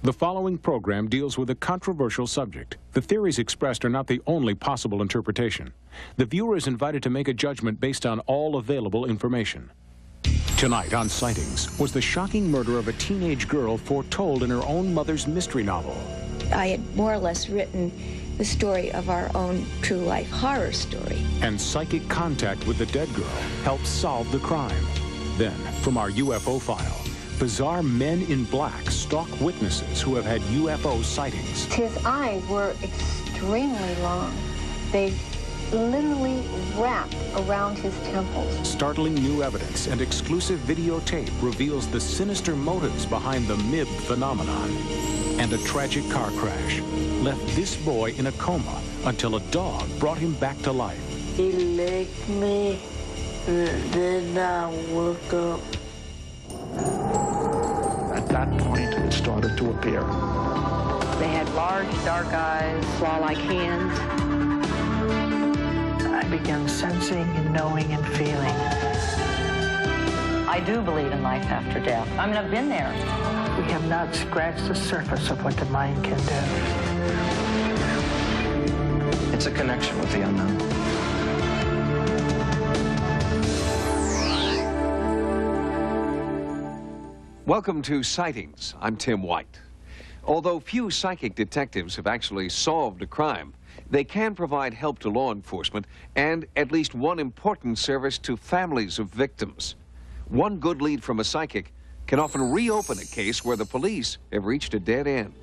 The following program deals with a controversial subject. The theories expressed are not the only possible interpretation. The viewer is invited to make a judgment based on all available information. Tonight on Sightings was the shocking murder of a teenage girl foretold in her own mother's mystery novel. I had more or less written the story of our own true life horror story. And psychic contact with the dead girl helped solve the crime. Then, from our UFO file, bizarre men in black stalk witnesses who have had UFO sightings. His eyes were extremely long. They literally wrapped around his temples. Startling new evidence and exclusive videotape reveals the sinister motives behind the MIB phenomenon. And a tragic car crash left this boy in a coma until a dog brought him back to life. He licked me, and then I woke up. At that point, it started to appear. They had large, dark eyes, claw-like hands. I began sensing and knowing and feeling. I do believe in life after death. I mean, I've been there. We have not scratched the surface of what the mind can do. It's a connection with the unknown. Welcome to Sightings. I'm Tim White. Although few psychic detectives have actually solved a crime, they can provide help to law enforcement and at least one important service to families of victims. One good lead from a psychic can often reopen a case where the police have reached a dead end.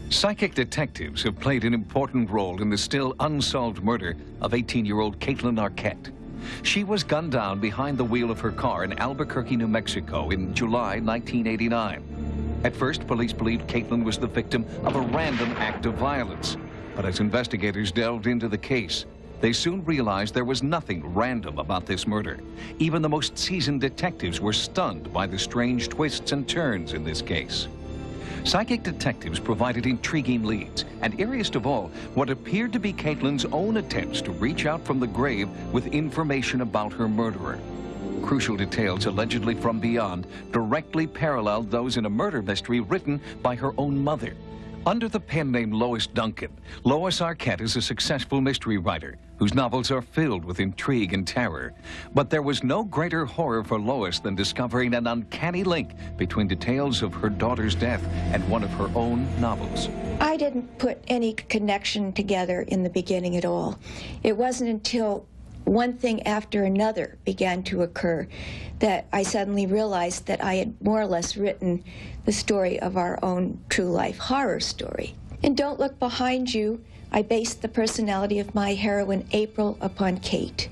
Psychic detectives have played an important role in the still unsolved murder of 18-year-old Caitlin Arquette. She was gunned down behind the wheel of her car in Albuquerque, New Mexico in July 1989. At first, police believed Caitlin was the victim of a random act of violence. But as investigators delved into the case, they soon realized there was nothing random about this murder. Even the most seasoned detectives were stunned by the strange twists and turns in this case. Psychic detectives provided intriguing leads, and eeriest of all, what appeared to be Caitlin's own attempts to reach out from the grave with information about her murderer. Crucial details allegedly from beyond directly paralleled those in a murder mystery written by her own mother. Under the pen name Lois Duncan, Lois Arquette is a successful mystery writer whose novels are filled with intrigue and terror. But there was no greater horror for Lois than discovering an uncanny link between details of her daughter's death and one of her own novels. I didn't put any connection together in the beginning at all. It wasn't until one thing after another began to occur that I suddenly realized that I had more or less written the story of our own true life horror story. In Don't Look Behind You, I based the personality of my heroine April upon Kate.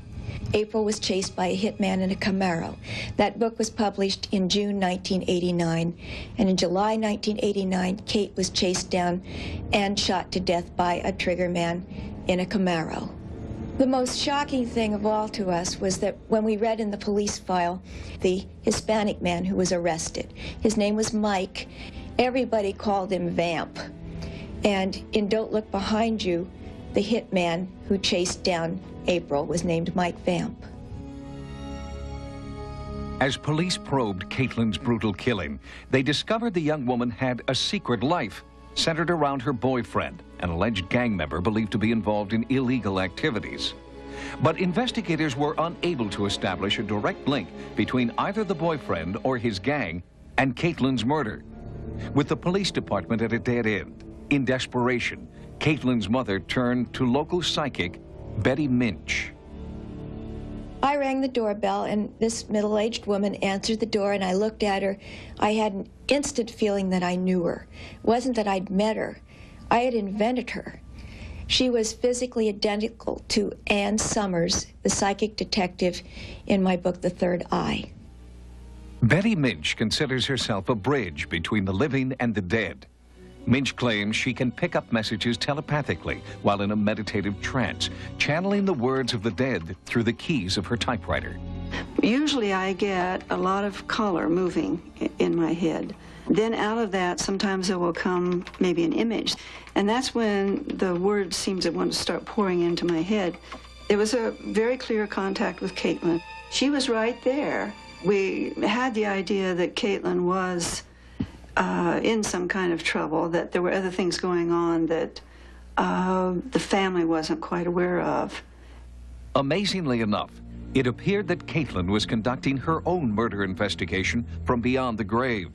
April was chased by a hitman in a Camaro. That book was published in June 1989, and in July 1989, Kate was chased down and shot to death by a triggerman in a Camaro. The most shocking thing of all to us was that when we read in the police file the Hispanic man who was arrested, his name was Mike, everybody called him Vamp. And in Don't Look Behind You, the hitman who chased down April was named Mike Vamp. As police probed Caitlin's brutal killing, they discovered the young woman had a secret life centered around her boyfriend, an alleged gang member believed to be involved in illegal activities. But investigators were unable to establish a direct link between either the boyfriend or his gang and Caitlin's murder. With the police department at a dead end, in desperation, Caitlin's mother turned to local psychic Betty Minch. I rang the doorbell, and this middle-aged woman answered the door, and I looked at her. I had an instant feeling that I knew her. It wasn't that I'd met her. I had invented her. She was physically identical to Ann Summers, the psychic detective in my book, The Third Eye. Betty Minch considers herself a bridge between the living and the dead. Minch claims she can pick up messages telepathically while in a meditative trance, channeling the words of the dead through the keys of her typewriter. Usually I get a lot of color moving in my head. Then out of that, sometimes there will come maybe an image. And that's when the words seem to want to start pouring into my head. It was a very clear contact with Caitlin. She was right there. We had the idea that Caitlin was in some kind of trouble, that there were other things going on that the family wasn't quite aware of. Amazingly enough, it appeared that Caitlin was conducting her own murder investigation from beyond the grave.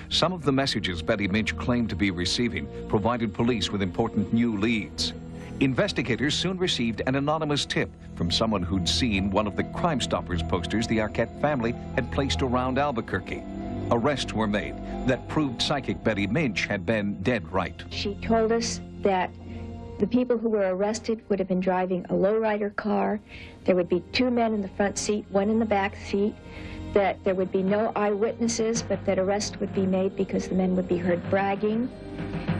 Some of the messages Betty Minch claimed to be receiving provided police with important new leads. Investigators soon received an anonymous tip from someone who'd seen one of the Crime Stoppers posters the Arquette family had placed around Albuquerque. Arrests were made that proved psychic Betty Minch had been dead right. She told us that the people who were arrested would have been driving a lowrider car. There would be 2 men in the front seat, 1 in the back seat, that there would be no eyewitnesses, but that arrest would be made because the men would be heard bragging,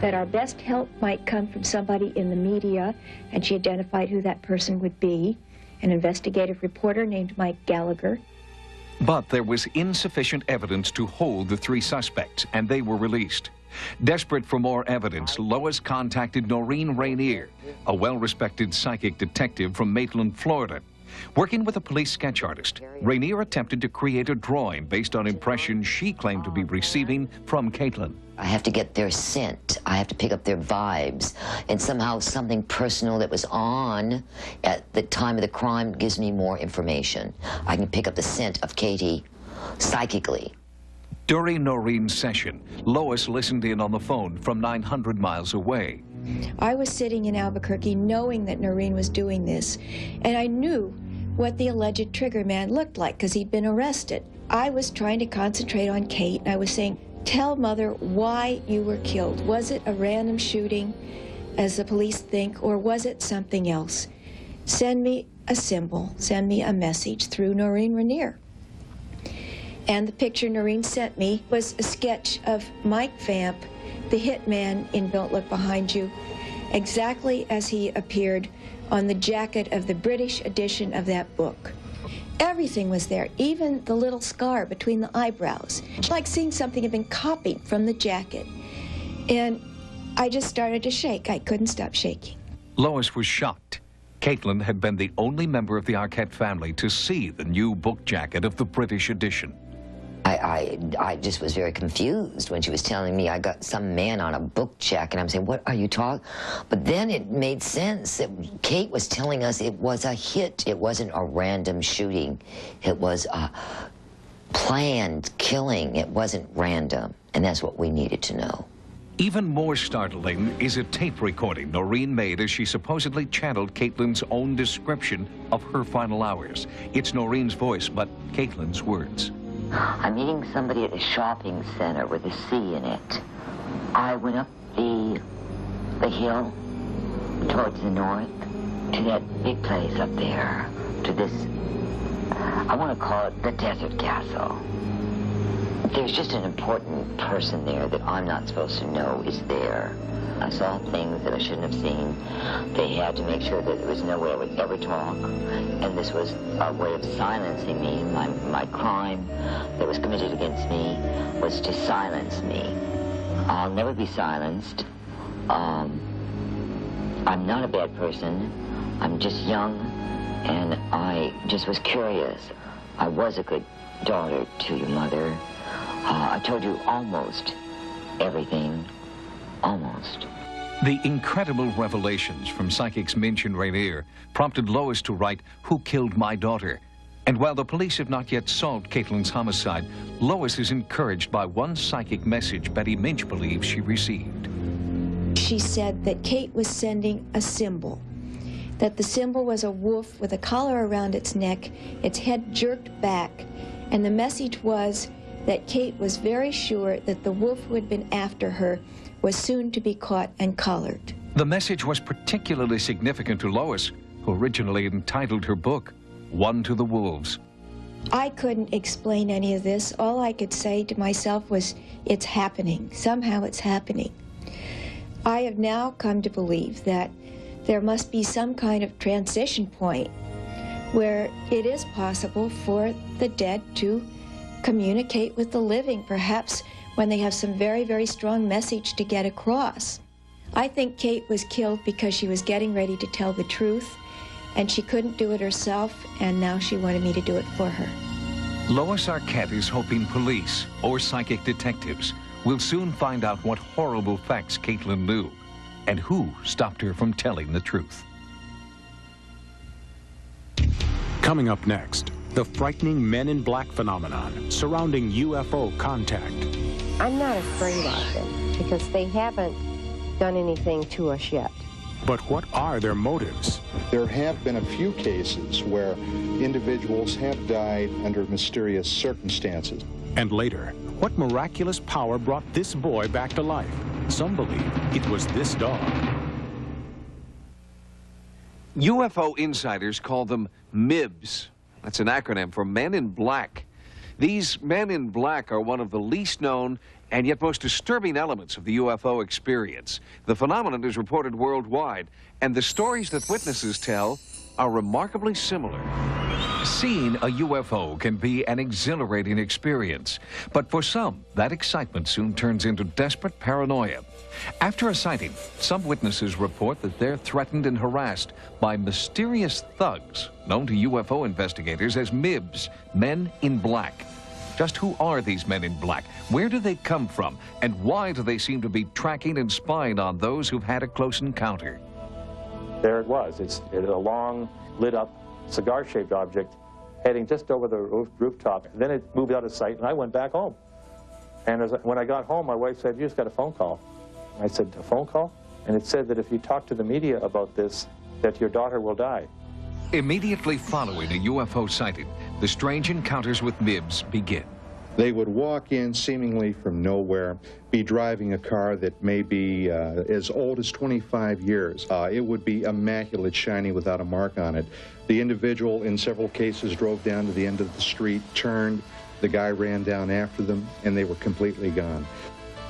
that our best help might come from somebody in the media, and she identified who that person would be, an investigative reporter named Mike Gallagher. But there was insufficient evidence to hold the 3 suspects, and they were released. Desperate for more evidence, Lois contacted Noreen Rainier, a well-respected psychic detective from Maitland, Florida. Working with a police sketch artist, Rainier attempted to create a drawing based on impressions she claimed to be receiving from Caitlin. I have to get their scent. I have to pick up their vibes. And somehow something personal that was on at the time of the crime gives me more information. I can pick up the scent of Katie psychically. During Noreen's session, Lois listened in on the phone from 900 miles away. I was sitting in Albuquerque knowing that Noreen was doing this, and I knew what the alleged trigger man looked like because he'd been arrested. I was trying to concentrate on Kate, and I was saying, tell Mother why you were killed. Was it a random shooting, as the police think, or was it something else? Send me a symbol, send me a message through Noreen Rainier. And the picture Noreen sent me was a sketch of Mike Vamp, the hitman in Don't Look Behind You, exactly as he appeared on the jacket of the British edition of that book. Everything was there, even the little scar between the eyebrows. Like seeing something had been copied from the jacket. And I just started to shake. I couldn't stop shaking. Lois was shocked. Caitlin had been the only member of the Arquette family to see the new book jacket of the British edition. I just was very confused when she was telling me I got some man on a book jacket. I'm saying, what are you talking? But then it made sense that Kate was telling us it was a hit. It wasn't a random shooting. It was a planned killing. It wasn't random. And that's what we needed to know. Even more startling is a tape recording Noreen made as she supposedly channeled Caitlin's own description of her final hours. It's Noreen's voice, but Caitlin's words. I'm meeting somebody at a shopping center with a C in it. I went up the hill towards the north to that big place up there, to this, I want to call it the Desert Castle. There's just an important person there that I'm not supposed to know is there. I saw things that I shouldn't have seen. They had to make sure that there was no way I would ever talk. And this was a way of silencing me. My crime that was committed against me was to silence me. I'll never be silenced. I'm not a bad person. I'm just young, and I just was curious. I was a good daughter to your mother. I told you almost everything. Almost. The incredible revelations from psychics Minch and Rainier prompted Lois to write Who Killed My Daughter? And while the police have not yet solved Caitlin's homicide, Lois is encouraged by one psychic message Betty Minch believes she received. She said that Kate was sending a symbol, that the symbol was a wolf with a collar around its neck, its head jerked back, and the message was that Kate was very sure that the wolf who had been after her was soon to be caught and collared. The message was particularly significant to Lois, who originally entitled her book, One to the Wolves. I couldn't explain any of this. All I could say to myself was, it's happening. Somehow it's happening. I have now come to believe that there must be some kind of transition point where it is possible for the dead to communicate with the living, perhaps when they have some very, very strong message to get across. I think Kate was killed because she was getting ready to tell the truth, and she couldn't do it herself, and now she wanted me to do it for her. Lois Arquette is hoping police or psychic detectives We'll soon find out what horrible facts Caitlin knew and who stopped her from telling the truth. Coming up next, the frightening Men in Black phenomenon surrounding UFO contact. I'm not afraid of them because they haven't done anything to us yet. But what are their motives? There have been a few cases where individuals have died under mysterious circumstances. And later, what miraculous power brought this boy back to life? Some believe it was this dog. UFO insiders call them MIBs. That's an acronym for Men in Black. These Men in Black are one of the least known and yet most disturbing elements of the UFO experience. The phenomenon is reported worldwide, and the stories that witnesses tell are remarkably similar. Seeing a UFO can be an exhilarating experience, but for some, that excitement soon turns into desperate paranoia. After a sighting, some witnesses report that they're threatened and harassed by mysterious thugs known to UFO investigators as MIBs, Men in Black. Just who are these Men in Black? Where do they come from? And why do they seem to be tracking and spying on those who've had a close encounter? There it was. It's a long, lit-up, cigar-shaped object heading just over the rooftop. Then it moved out of sight, and I went back home. And when I got home, my wife said, "You just got a phone call." I said, "A phone call?" And it said that if you talk to the media about this, that your daughter will die. Immediately following a UFO sighting, the strange encounters with MIBs begin. They would walk in seemingly from nowhere, be driving a car that may be as old as 25 years. It would be immaculate, shiny, without a mark on it. The individual, in several cases, drove down to the end of the street, turned, the guy ran down after them, and they were completely gone.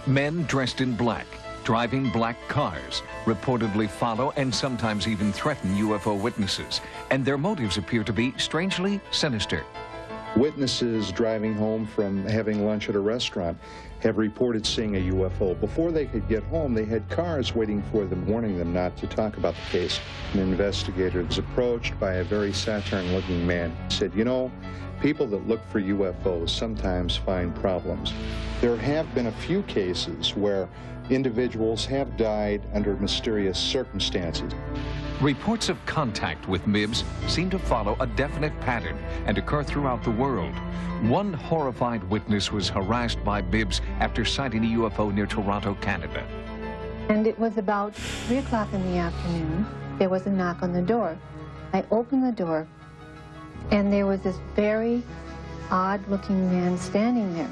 Men dressed in black, driving black cars, reportedly follow and sometimes even threaten UFO witnesses, and their motives appear to be strangely sinister. Witnesses driving home from having lunch at a restaurant have reported seeing a UFO. Before they could get home, they had cars waiting for them, warning them not to talk about the case. An investigator was approached by a very Saturn-looking man. He said, "You know, people that look for UFOs sometimes find problems. There have been a few cases where individuals have died under mysterious circumstances." Reports of contact with MIBs seem to follow a definite pattern and occur throughout the world. One horrified witness was harassed by MIBs after sighting a UFO near Toronto, Canada. And it was about 3 o'clock in the afternoon. There was a knock on the door. I opened the door, and there was this very odd-looking man standing there.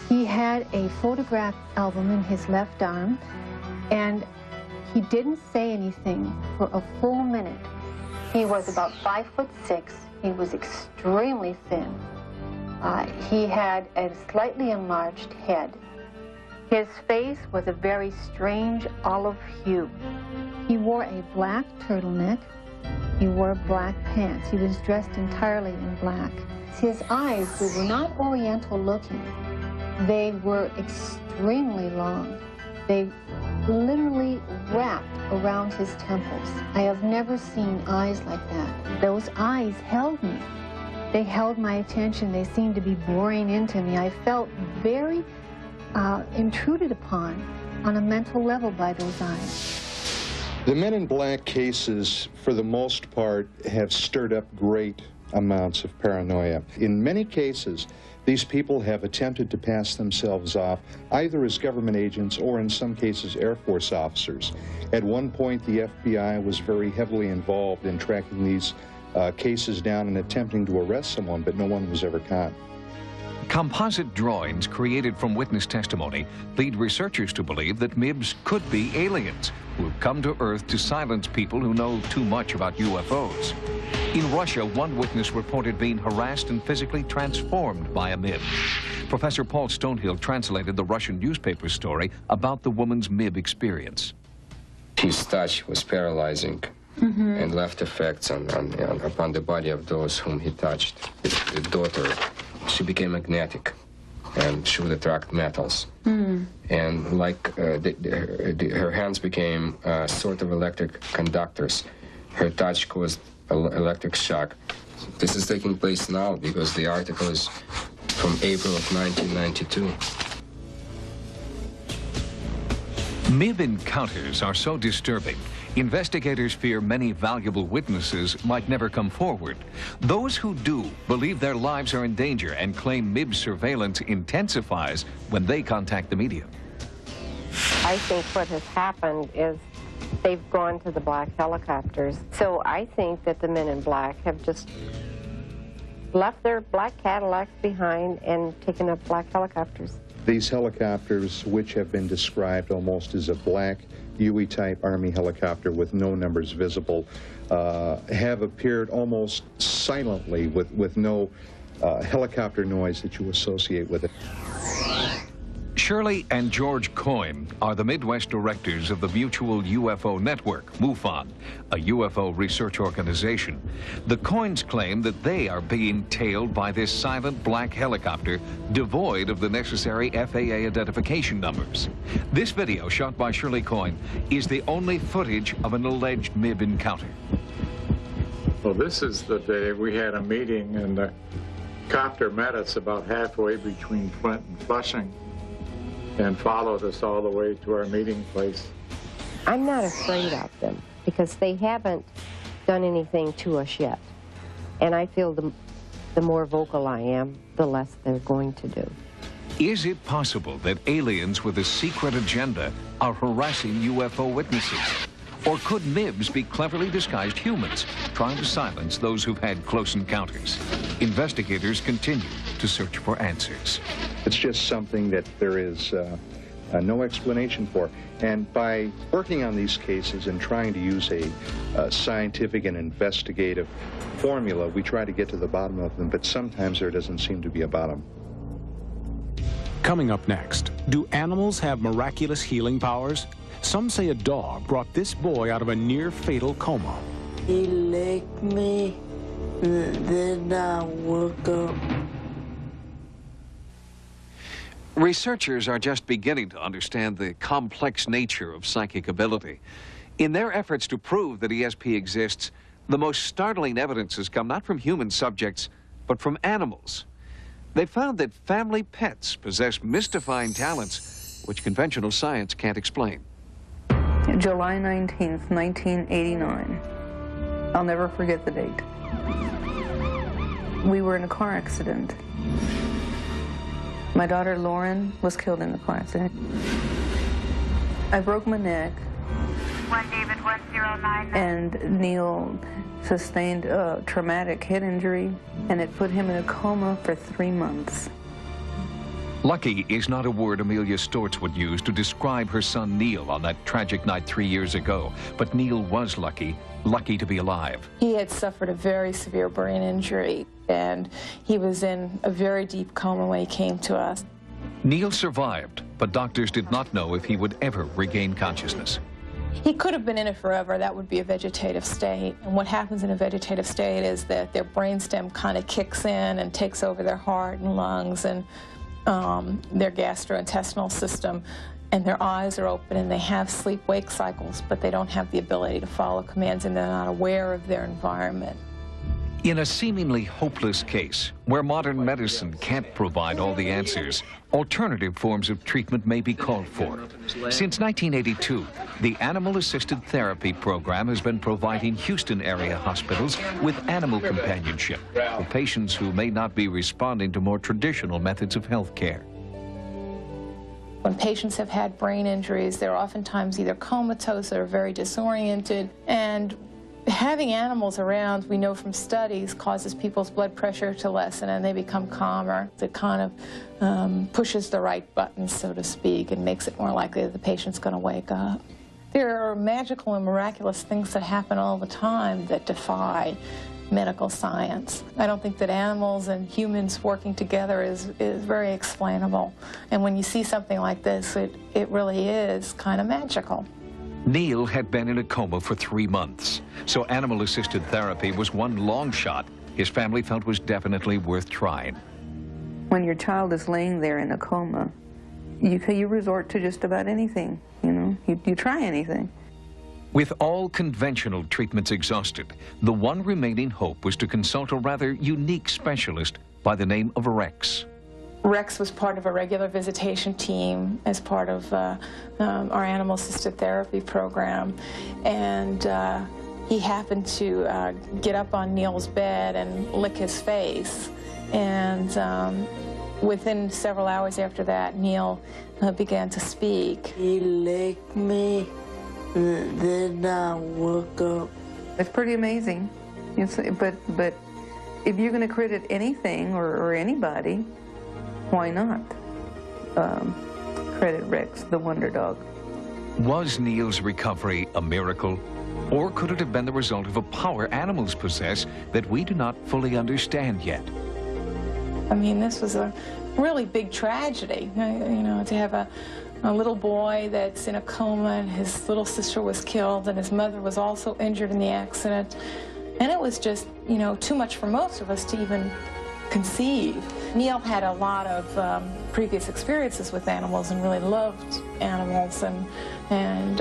He had a photograph album in his left arm, and he didn't say anything for a full minute. He was about 5'6". He was extremely thin. He had a slightly enlarged head. His face was a very strange olive hue. He wore a black turtleneck. He wore black pants. He was dressed entirely in black. His eyes were not oriental looking. They were extremely long. They literally wrapped around his temples. I have never seen eyes like that. Those eyes held me. They held my attention. They seemed to be boring into me. I felt very intruded upon on a mental level by those eyes. The Men in Black cases, for the most part, have stirred up great amounts of paranoia. In many cases, these people have attempted to pass themselves off either as government agents or in some cases Air Force officers. At one point, the FBI was very heavily involved in tracking these cases down and attempting to arrest someone, but no one was ever caught. Composite drawings created from witness testimony lead researchers to believe that MIBs could be aliens who have come to Earth to silence people who know too much about UFOs. In Russia, one witness reported being harassed and physically transformed by a MIB. Professor Paul Stonehill translated the Russian newspaper story about the woman's MIB experience. His touch was paralyzing and left effects upon the body of those whom he touched. His daughter, she became magnetic and she would attract metals. And like her hands became sort of electric conductors. Her touch caused electric shock. This is taking place now because the article is from April of 1992. MIB encounters are so disturbing, investigators fear many valuable witnesses might never come forward. Those who do believe their lives are in danger and claim MIB surveillance intensifies when they contact the media. I think what has happened is they've gone to the black helicopters. So I think that the men in black have just left their black Cadillacs behind and taken up black helicopters. These helicopters, which have been described almost as a black Huey-type Army helicopter with no numbers visible, have appeared almost silently with no helicopter noise that you associate with it. Shirley and George Coyne are the Midwest directors of the Mutual UFO Network, MUFON, a UFO research organization. The Coynes claim that they are being tailed by this silent black helicopter devoid of the necessary FAA identification numbers. This video, shot by Shirley Coyne, is the only footage of an alleged MIB encounter. Well, this is the day we had a meeting, and the copter met us about halfway between Flint and Flushing, and followed us all the way to our meeting place. I'm not afraid of them because they haven't done anything to us yet. And I feel the more vocal I am, the less they're going to do. Is it possible that aliens with a secret agenda are harassing UFO witnesses? Or could MIBs be cleverly disguised humans trying to silence those who've had close encounters? Investigators continue to search for answers. It's just something that there is no explanation for. And by working on these cases and trying to use a scientific and investigative formula, we try to get to the bottom of them, but sometimes there doesn't seem to be a bottom. Coming up next, do animals have miraculous healing powers? Some say a dog brought this boy out of a near-fatal coma. He licked me, then I woke up. Researchers are just beginning to understand the complex nature of psychic ability. In their efforts to prove that ESP exists, the most startling evidence has come not from human subjects, but from animals. They found that family pets possess mystifying talents which conventional science can't explain. July 19th, 1989. I'll never forget the date. We were in a car accident. My daughter Lauren was killed in the car accident. I broke my neck. 1 David 109. And Neil sustained a traumatic head injury, and it put him in a coma for 3 months. Lucky is not a word Amelia Stortz would use to describe her son Neil on that tragic night 3 years ago. But Neil was lucky to be alive. He had suffered a very severe brain injury, and he was in a very deep coma when he came to us. Neil survived, but doctors did not know if he would ever regain consciousness. He could have been in it forever. That would be a vegetative state. And what happens in a vegetative state is that their brainstem kind of kicks in and takes over their heart and lungs and their gastrointestinal system, and their eyes are open and they have sleep-wake cycles, but they don't have the ability to follow commands and they're not aware of their environment. In a seemingly hopeless case, where modern medicine can't provide all the answers, alternative forms of treatment may be called for. Since 1982, the Animal-Assisted Therapy program has been providing Houston area hospitals with animal companionship for patients who may not be responding to more traditional methods of health care. When patients have had brain injuries, they're oftentimes either comatose or very disoriented, and having animals around, we know from studies, causes people's blood pressure to lessen and they become calmer. It kind of pushes the right buttons, so to speak, and makes it more likely that the patient's going to wake up. There are magical and miraculous things that happen all the time that defy medical science. I don't think that animals and humans working together is very explainable. And when you see something like this, it really is kind of magical. Neil had been in a coma for 3 months, so animal-assisted therapy was one long shot his family felt was definitely worth trying. When your child is laying there in a coma, you resort to just about anything, you know, you try anything. With all conventional treatments exhausted, the one remaining hope was to consult a rather unique specialist by the name of Rex. Rex was part of a regular visitation team as part of our animal-assisted therapy program, and he happened to get up on Neil's bed and lick his face, and within several hours after that, Neil began to speak. He licked me, then I woke up. It's pretty amazing. But if you're going to credit anything or anybody, why not credit Rex, the wonder dog? Was Neil's recovery a miracle? Or could it have been the result of a power animals possess that we do not fully understand yet? I mean, this was a really big tragedy, you know, to have a little boy that's in a coma, and his little sister was killed, and his mother was also injured in the accident. And it was just, you know, too much for most of us to even conceive. Neil had a lot of previous experiences with animals and really loved animals, and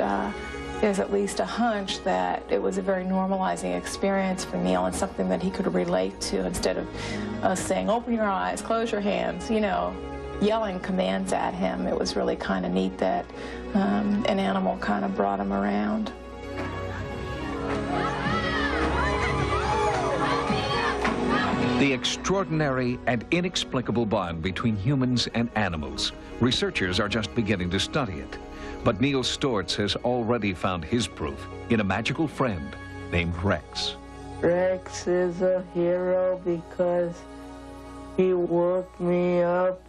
there's at least a hunch that it was a very normalizing experience for Neil and something that he could relate to, instead of us saying, open your eyes, close your hands, you know, yelling commands at him. It was really kind of neat that an animal kind of brought him around. The extraordinary and inexplicable bond between humans and animals. Researchers are just beginning to study it. But Neil Stortz has already found his proof in a magical friend named Rex. Rex is a hero because he woke me up.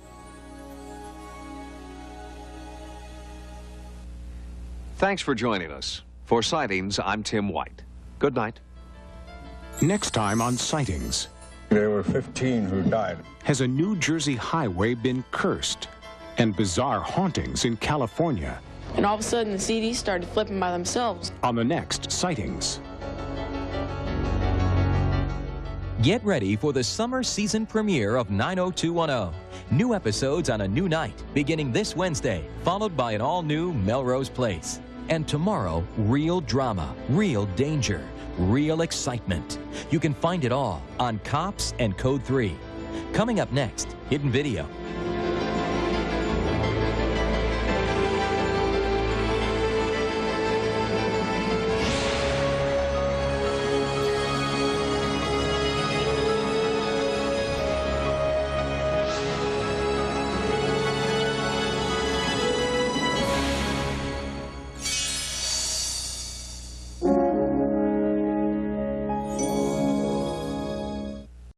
Thanks for joining us. For Sightings, I'm Tim White. Good night. Next time on Sightings. There were 15 who died. Has a New Jersey highway been cursed? And bizarre hauntings in California. And all of a sudden, the CDs started flipping by themselves. On the next Sightings. Get ready for the summer season premiere of 90210. New episodes on a new night, beginning this Wednesday, followed by an all-new Melrose Place. And tomorrow, real drama, real danger, real excitement. You can find it all on Cops and Code 3. Coming up next, Hidden Video.